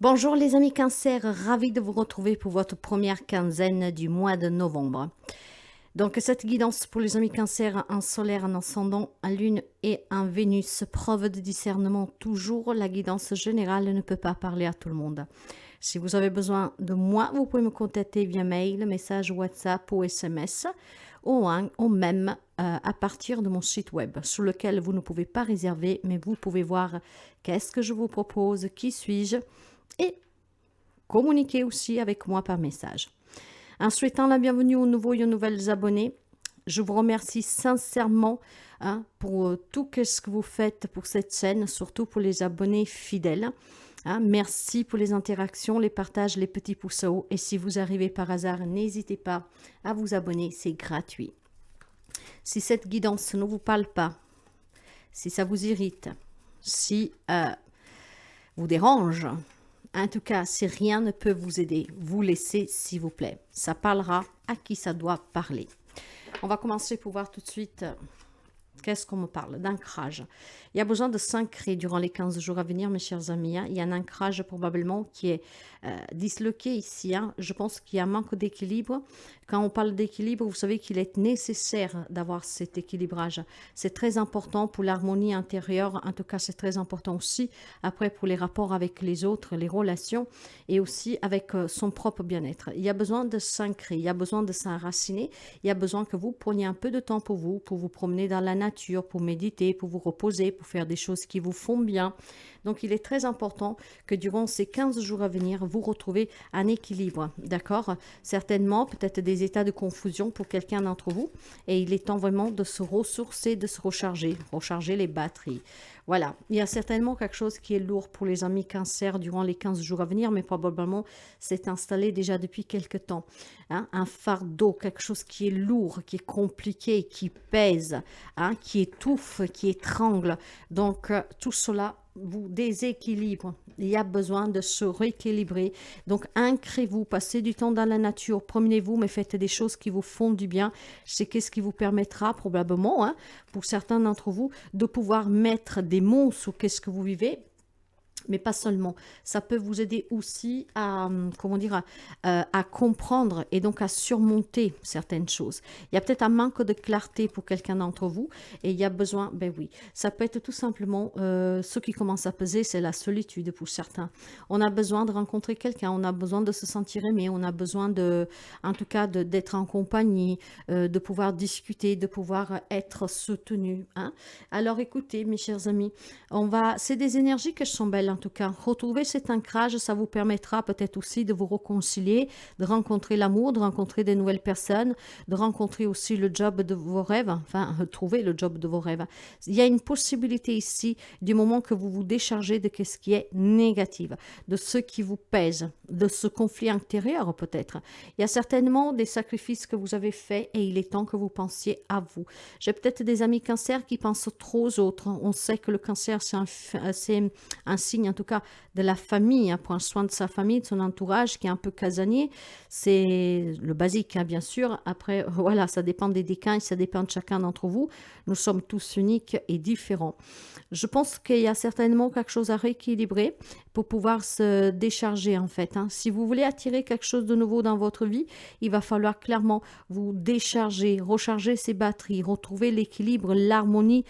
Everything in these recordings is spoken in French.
Bonjour les amis Cancer, ravi de vous retrouver pour votre première quinzaine du mois de novembre. Donc cette guidance pour les amis Cancer, un solaire, un ascendant, un lune et un Vénus, preuve de discernement toujours, la guidance générale ne peut pas parler à tout le monde. Si vous avez besoin de moi, vous pouvez me contacter via mail, message WhatsApp ou SMS ou même à partir de mon site web sur lequel vous ne pouvez pas réserver, mais vous pouvez voir qu'est-ce que je vous propose, qui suis-je et communiquer aussi avec moi par message. En souhaitant la bienvenue aux nouveaux et aux nouvelles abonnés, je vous remercie sincèrement pour tout ce que vous faites pour cette chaîne, surtout pour les abonnés fidèles. Merci pour les interactions, les partages, les petits pouces haut. Et si vous arrivez par hasard, n'hésitez pas à vous abonner, c'est gratuit. Si cette guidance ne vous parle pas, si ça vous irrite, si vous dérange, en tout cas, si rien ne peut vous aider, vous laissez s'il vous plaît. Ça parlera à qui ça doit parler. On va commencer pour voir tout de suite qu'est-ce qu'on me parle d'ancrage. Il y a besoin de s'ancrer durant les 15 jours à venir, mes chers amis. Il y a un ancrage probablement qui est disloqué ici. Je pense qu'il y a un manque d'équilibre. Quand on parle d'équilibre, vous savez qu'il est nécessaire d'avoir cet équilibrage. C'est très important pour l'harmonie intérieure. En tout cas, c'est très important aussi après pour les rapports avec les autres, les relations et aussi avec son propre bien-être. Il y a besoin de s'ancrer, il y a besoin de s'enraciner. Il y a besoin que vous preniez un peu de temps pour vous promener dans la nature, pour méditer, pour vous reposer, pour faire des choses qui vous font bien. Donc, il est très important que durant ces 15 jours à venir, vous retrouvez un équilibre, d'accord? Certainement, peut-être des états de confusion pour quelqu'un d'entre vous. Et il est temps vraiment de se ressourcer, de se recharger les batteries. Voilà, il y a certainement quelque chose qui est lourd pour les amis Cancer durant les 15 jours à venir, mais probablement c'est installé déjà depuis quelque temps. Un fardeau, quelque chose qui est lourd, qui est compliqué, qui pèse, qui étouffe, qui étrangle. Donc, tout cela vous déséquilibre. Il y a besoin de se rééquilibrer. Donc, ancrez-vous, passez du temps dans la nature, promenez-vous, mais faites des choses qui vous font du bien. C'est qu'est-ce qui vous permettra probablement, pour certains d'entre vous, de pouvoir mettre des mots sur qu'est-ce que vous vivez. Mais pas seulement, ça peut vous aider aussi à, à comprendre et donc à surmonter certaines choses. Il y a peut-être un manque de clarté pour quelqu'un d'entre vous et il y a besoin, ben oui, ça peut être tout simplement, ce qui commence à peser, c'est la solitude pour certains. On a besoin de rencontrer quelqu'un, on a besoin de se sentir aimé, on a besoin de, en tout cas, d'être en compagnie, de pouvoir discuter, de pouvoir être soutenu. Alors écoutez, mes chers amis, c'est des énergies qui sont belles. En tout cas, retrouver cet ancrage, ça vous permettra peut-être aussi de vous réconcilier, de rencontrer l'amour, de rencontrer des nouvelles personnes, de rencontrer aussi le job de vos rêves, enfin, trouver le job de vos rêves. Il y a une possibilité ici, du moment que vous vous déchargez de ce qui est négatif, de ce qui vous pèse, de ce conflit intérieur peut-être. Il y a certainement des sacrifices que vous avez faits et il est temps que vous pensiez à vous. J'ai peut-être des amis Cancer qui pensent trop aux autres. On sait que le Cancer, c'est un signe en tout cas de la famille, prendre soin de sa famille, de son entourage qui est un peu casanier. C'est le basique, bien sûr. Après, voilà, ça dépend des déclins, ça dépend de chacun d'entre vous. Nous sommes tous uniques et différents. Je pense qu'il y a certainement quelque chose à rééquilibrer pour pouvoir se décharger en fait. Si vous voulez attirer quelque chose de nouveau dans votre vie, il va falloir clairement vous décharger, recharger ces batteries, retrouver l'équilibre, l'harmonie.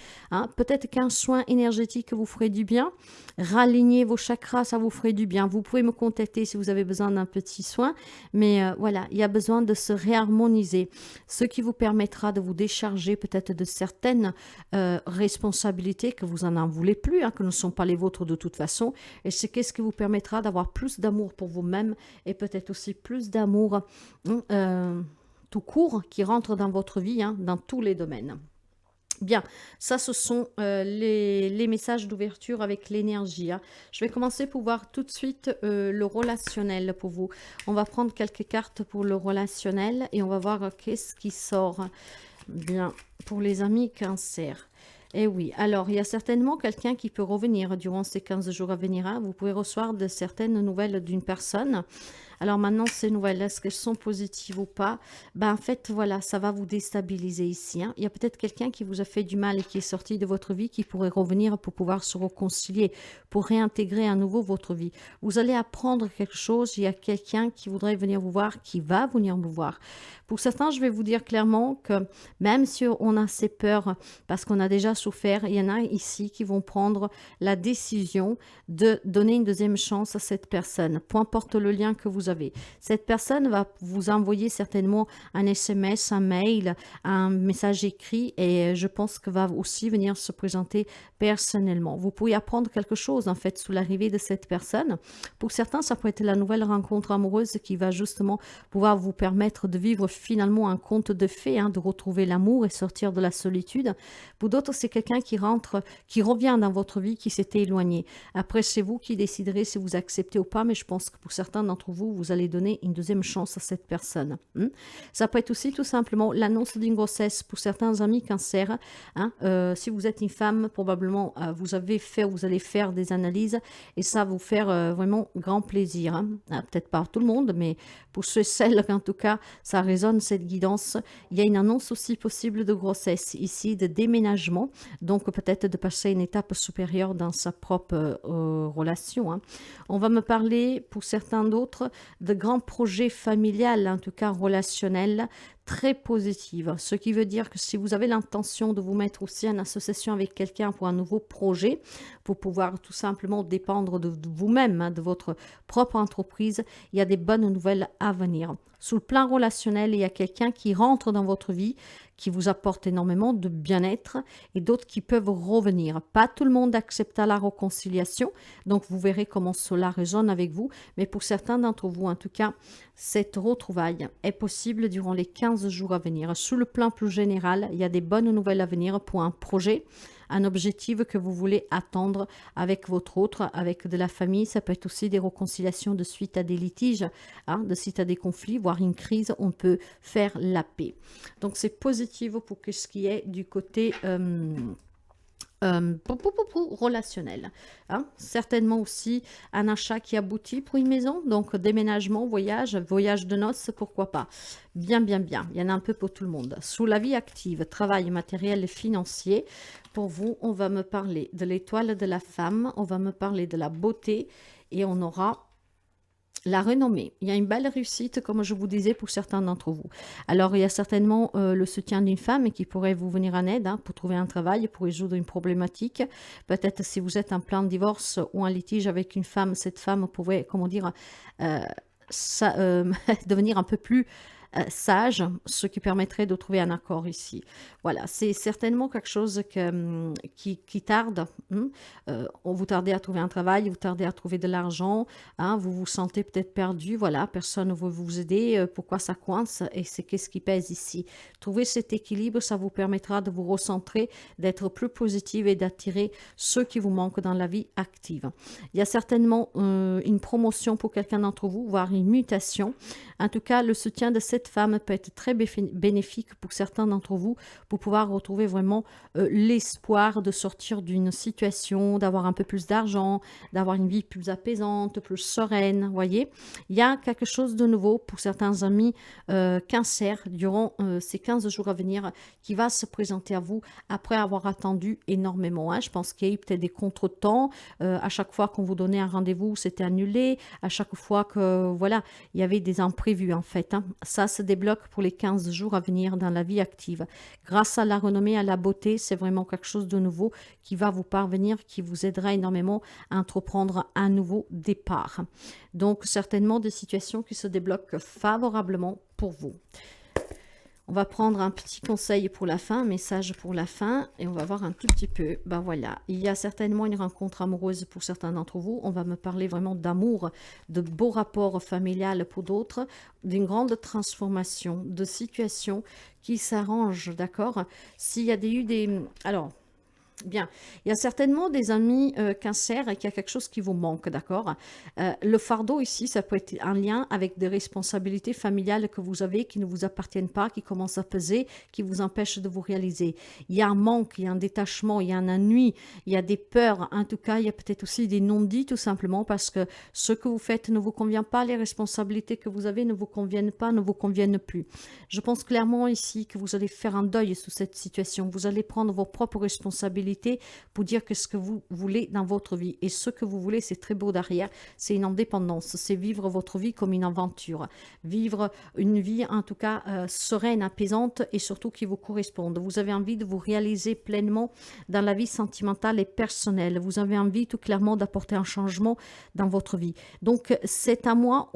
Peut-être qu'un soin énergétique vous ferait du bien. Raligner vos chakras, ça vous ferait du bien. Vous pouvez me contacter si vous avez besoin d'un petit soin. Mais voilà, il y a besoin de se réharmoniser. Ce qui vous permettra de vous décharger peut-être de certaines responsabilités que vous n'en voulez plus, que ne sont pas les vôtres de toute façon. Et c'est qu'est-ce qui vous permettra d'avoir plus d'amour pour vous-même et peut-être aussi plus d'amour tout court qui rentre dans votre vie, dans tous les domaines. Bien, ça ce sont les messages d'ouverture avec l'énergie. Je vais commencer pour voir tout de suite le relationnel pour vous. On va prendre quelques cartes pour le relationnel et on va voir qu'est-ce qui sort. Bien, pour les amis Cancer. Eh oui, alors il y a certainement quelqu'un qui peut revenir durant ces 15 jours à venir. Vous pouvez recevoir de certaines nouvelles d'une personne. Alors maintenant, ces nouvelles, est-ce qu'elles sont positives ou pas? Ben, en fait, voilà, ça va vous déstabiliser ici, hein. Il y a peut-être quelqu'un qui vous a fait du mal et qui est sorti de votre vie, qui pourrait revenir pour pouvoir se réconcilier, pour réintégrer à nouveau votre vie. Vous allez apprendre quelque chose, il y a quelqu'un qui voudrait venir vous voir, qui va venir vous voir. Pour certains, je vais vous dire clairement que même si on a ces peurs, parce qu'on a déjà souffert, il y en a ici qui vont prendre la décision de donner une deuxième chance à cette personne, peu importe le lien que vous avez. Cette personne va vous envoyer certainement un SMS, un mail, un message écrit et je pense que va aussi venir se présenter personnellement. Vous pouvez apprendre quelque chose en fait sous l'arrivée de cette personne. Pour certains, ça peut être la nouvelle rencontre amoureuse qui va justement pouvoir vous permettre de vivre finalement un conte de fées, hein, de retrouver l'amour et sortir de la solitude. Pour d'autres, c'est quelqu'un qui rentre, qui revient dans votre vie, qui s'était éloigné. Après, c'est vous qui déciderez si vous acceptez ou pas, mais je pense que pour certains d'entre vous, vous allez donner une deuxième chance à cette personne. Ça peut être aussi tout simplement l'annonce d'une grossesse pour certains amis cancer. Hein. Si vous êtes une femme, probablement vous allez faire des analyses et ça va vous faire vraiment grand plaisir. Hein. Peut-être pas tout le monde, mais pour ceux et celles qu'en tout cas ça résonne cette guidance. Il y a une annonce aussi possible de grossesse ici, de déménagement, donc peut-être de passer une étape supérieure dans sa propre relation. Hein. On va me parler pour certains d'autres de grands projets familiales, en tout cas relationnels, très positive. Ce qui veut dire que si vous avez l'intention de vous mettre aussi en association avec quelqu'un pour un nouveau projet, pour pouvoir tout simplement dépendre de vous-même, hein, de votre propre entreprise, il y a des bonnes nouvelles à venir. Sous le plan relationnel, il y a quelqu'un qui rentre dans votre vie, qui vous apporte énormément de bien-être et d'autres qui peuvent revenir. Pas tout le monde accepta la réconciliation, donc vous verrez comment cela résonne avec vous, mais pour certains d'entre vous, en tout cas, cette retrouvaille est possible durant les 15 jours à venir. Sous le plan plus général, il y a des bonnes nouvelles à venir pour un projet, un objectif que vous voulez attendre avec votre autre, avec de la famille. Ça peut être aussi des réconciliations de suite à des litiges, hein, de suite à des conflits, voire une crise. On peut faire la paix. Donc, c'est positif pour ce qui est du côté relationnel. Hein. Certainement aussi un achat qui aboutit pour une maison, donc déménagement, voyage de noces, pourquoi pas. Bien, bien, bien. Il y en a un peu pour tout le monde. Sous la vie active, travail matériel et financier, pour vous, on va me parler de l'étoile de la femme, on va me parler de la beauté et on aura la renommée. Il y a une belle réussite, comme je vous disais, pour certains d'entre vous. Alors, il y a certainement le soutien d'une femme qui pourrait vous venir en aide, hein, pour trouver un travail, pour résoudre une problématique. Peut-être si vous êtes en plein divorce ou en litige avec une femme, cette femme pourrait, comment dire, devenir un peu plus sage, ce qui permettrait de trouver un accord ici. Voilà, c'est certainement quelque chose qui tarde. Vous tardez à trouver un travail, vous tardez à trouver de l'argent, hein, vous vous sentez peut-être perdu, voilà, personne ne veut vous aider, pourquoi ça coince et c'est qu'est-ce qui pèse ici. Trouver cet équilibre, ça vous permettra de vous recentrer, d'être plus positive et d'attirer ceux qui vous manquent dans la vie active. Il y a certainement une promotion pour quelqu'un d'entre vous, voire une mutation. En tout cas, le soutien de cette femme peut être très bénéfique pour certains d'entre vous pour pouvoir retrouver vraiment l'espoir de sortir d'une situation, d'avoir un peu plus d'argent, d'avoir une vie plus apaisante, plus sereine, voyez. Il y a quelque chose de nouveau pour certains amis cancer durant ces 15 jours à venir qui va se présenter à vous après avoir attendu énormément. Hein. Je pense qu'il y a eu peut-être des contretemps. À chaque fois qu'on vous donnait un rendez-vous, c'était annulé. À chaque fois que, voilà, il y avait des imprévus en fait. Hein. Ça se débloque pour les 15 jours à venir dans la vie active. Grâce à la renommée, à la beauté, c'est vraiment quelque chose de nouveau qui va vous parvenir, qui vous aidera énormément à entreprendre un nouveau départ. Donc, certainement des situations qui se débloquent favorablement pour vous. On va prendre un petit conseil pour la fin, un message pour la fin, et on va voir un tout petit peu. Ben voilà, il y a certainement une rencontre amoureuse pour certains d'entre vous. On va me parler vraiment d'amour, de beaux rapports familiales pour d'autres, d'une grande transformation, de situations qui s'arrangent, d'accord. S'il y a eu des... Alors, Bien, il y a certainement des amis cancer et qu'il y a quelque chose qui vous manque, d'accord? Le fardeau ici, ça peut être un lien avec des responsabilités familiales que vous avez qui ne vous appartiennent pas, qui commencent à peser, qui vous empêchent de vous réaliser. Il y a un manque, il y a un détachement, il y a un ennui, il y a des peurs. En tout cas, il y a peut-être aussi des non-dits tout simplement parce que ce que vous faites ne vous convient pas, les responsabilités que vous avez ne vous conviennent pas, ne vous conviennent plus. Je pense clairement ici que vous allez faire un deuil sous cette situation. Vous allez prendre vos propres responsabilités pour dire que ce que vous voulez dans votre vie. Et ce que vous voulez, c'est très beau derrière, c'est une indépendance, c'est vivre votre vie comme une aventure, vivre une vie en tout cas sereine, apaisante et surtout qui vous corresponde. Vous avez envie de vous réaliser pleinement dans la vie sentimentale et personnelle. Vous avez envie tout clairement d'apporter un changement dans votre vie. Donc c'est à moi,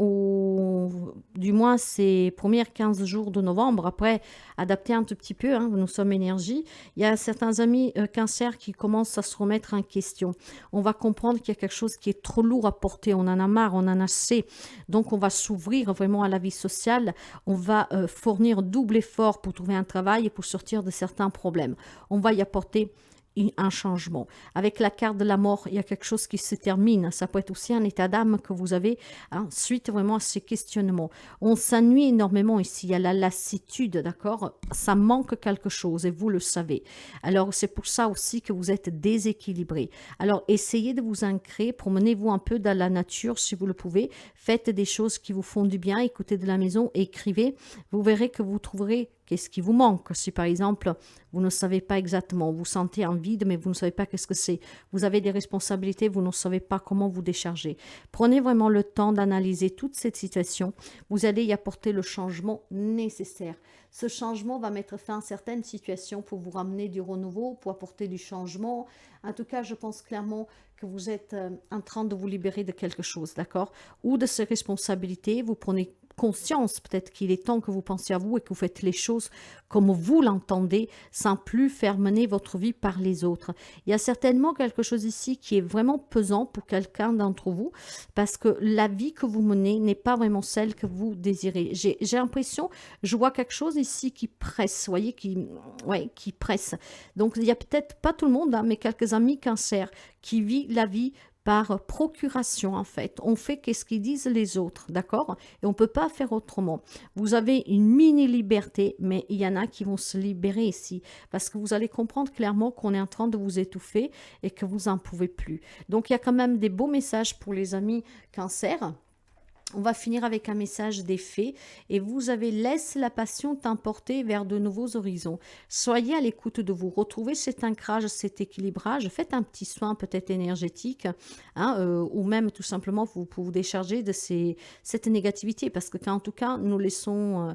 du moins ces premiers 15 jours de novembre, après adapter un tout petit peu, hein, nous sommes énergie. Il y a certains amis cancer qui commencent à se remettre en question. On va comprendre qu'il y a quelque chose qui est trop lourd à porter, on en a marre, on en a assez. Donc on va s'ouvrir vraiment à la vie sociale, on va fournir double effort pour trouver un travail et pour sortir de certains problèmes. On va y apporter un changement. Avec la carte de la mort, il y a quelque chose qui se termine. Ça peut être aussi un état d'âme que vous avez, hein, suite vraiment à ces questionnements. On s'ennuie énormément ici. Il y a la lassitude, d'accord? Ça manque quelque chose et vous le savez. Alors, c'est pour ça aussi que vous êtes déséquilibré. Alors, essayez de vous ancrer, promenez-vous un peu dans la nature si vous le pouvez. Faites des choses qui vous font du bien, écoutez de la maison, écrivez. Vous verrez que vous trouverez qu'est-ce qui vous manque. Si par exemple, vous ne savez pas exactement, vous sentez un vide, mais vous ne savez pas qu'est-ce que c'est. Vous avez des responsabilités, vous ne savez pas comment vous décharger. Prenez vraiment le temps d'analyser toute cette situation. Vous allez y apporter le changement nécessaire. Ce changement va mettre fin à certaines situations pour vous ramener du renouveau, pour apporter du changement. En tout cas, je pense clairement que vous êtes en train de vous libérer de quelque chose, d'accord? Ou de ces responsabilités, vous prenez conscience peut-être qu'il est temps que vous pensiez à vous et que vous faites les choses comme vous l'entendez, sans plus faire mener votre vie par les autres. Il y a certainement quelque chose ici qui est vraiment pesant pour quelqu'un d'entre vous, parce que la vie que vous menez n'est pas vraiment celle que vous désirez. J'ai l'impression, je vois quelque chose ici qui presse, vous voyez, qui presse. Donc il y a peut-être pas tout le monde, hein, mais quelques amis cancer qui vivent la vie par procuration en fait. On fait qu'est-ce qu'ils disent les autres, d'accord? Et on ne peut pas faire autrement. Vous avez une mini-liberté, mais il y en a qui vont se libérer ici, parce que vous allez comprendre clairement qu'on est en train de vous étouffer et que vous n'en pouvez plus. Donc il y a quand même des beaux messages pour les amis cancer. On va finir avec un message des fées et vous avez laisse la passion t'emporter vers de nouveaux horizons. Soyez à l'écoute de vous, retrouvez cet ancrage, cet équilibrage, faites un petit soin peut-être énergétique, hein, ou même tout simplement pour vous décharger de cette négativité parce que quand en tout cas nous laissons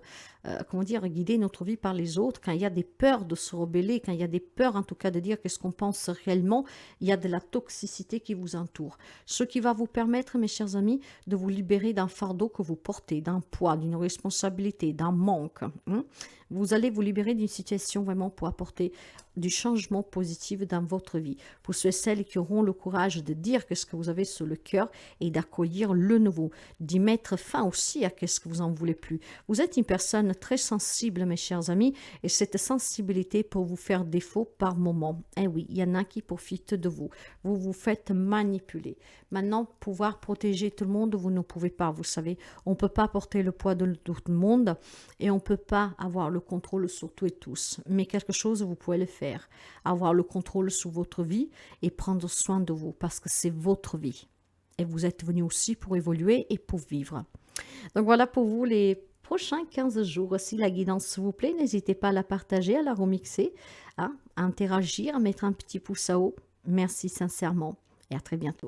comment dire, guider notre vie par les autres, quand il y a des peurs de se rebeller, quand il y a des peurs en tout cas de dire qu'est-ce qu'on pense réellement, il y a de la toxicité qui vous entoure. Ce qui va vous permettre, mes chers amis, de vous libérer d'un fardeau que vous portez, d'un poids, d'une responsabilité, d'un manque. Hein. Vous allez vous libérer d'une situation vraiment pour apporter du changement positif dans votre vie. Pour ceux et celles qui auront le courage de dire ce que vous avez sur le cœur et d'accueillir le nouveau, d'y mettre fin aussi à ce que vous en voulez plus. Vous êtes une personne très sensible, mes chers amis, et cette sensibilité peut vous faire défaut par moment. Eh oui, il y en a qui profitent de vous. Vous vous faites manipuler. Maintenant, pouvoir protéger tout le monde, vous ne pouvez pas, vous savez. On ne peut pas porter le poids de tout le monde et on ne peut pas avoir le contrôle sur tout et tous. Mais quelque chose, vous pouvez le faire. Avoir le contrôle sur votre vie et prendre soin de vous parce que c'est votre vie. Et vous êtes venu aussi pour évoluer et pour vivre. Donc voilà pour vous les prochains 15 jours. Si la guidance vous plaît, n'hésitez pas à la partager, à la remixer, à interagir, à mettre un petit pouce à haut. Merci sincèrement et à très bientôt.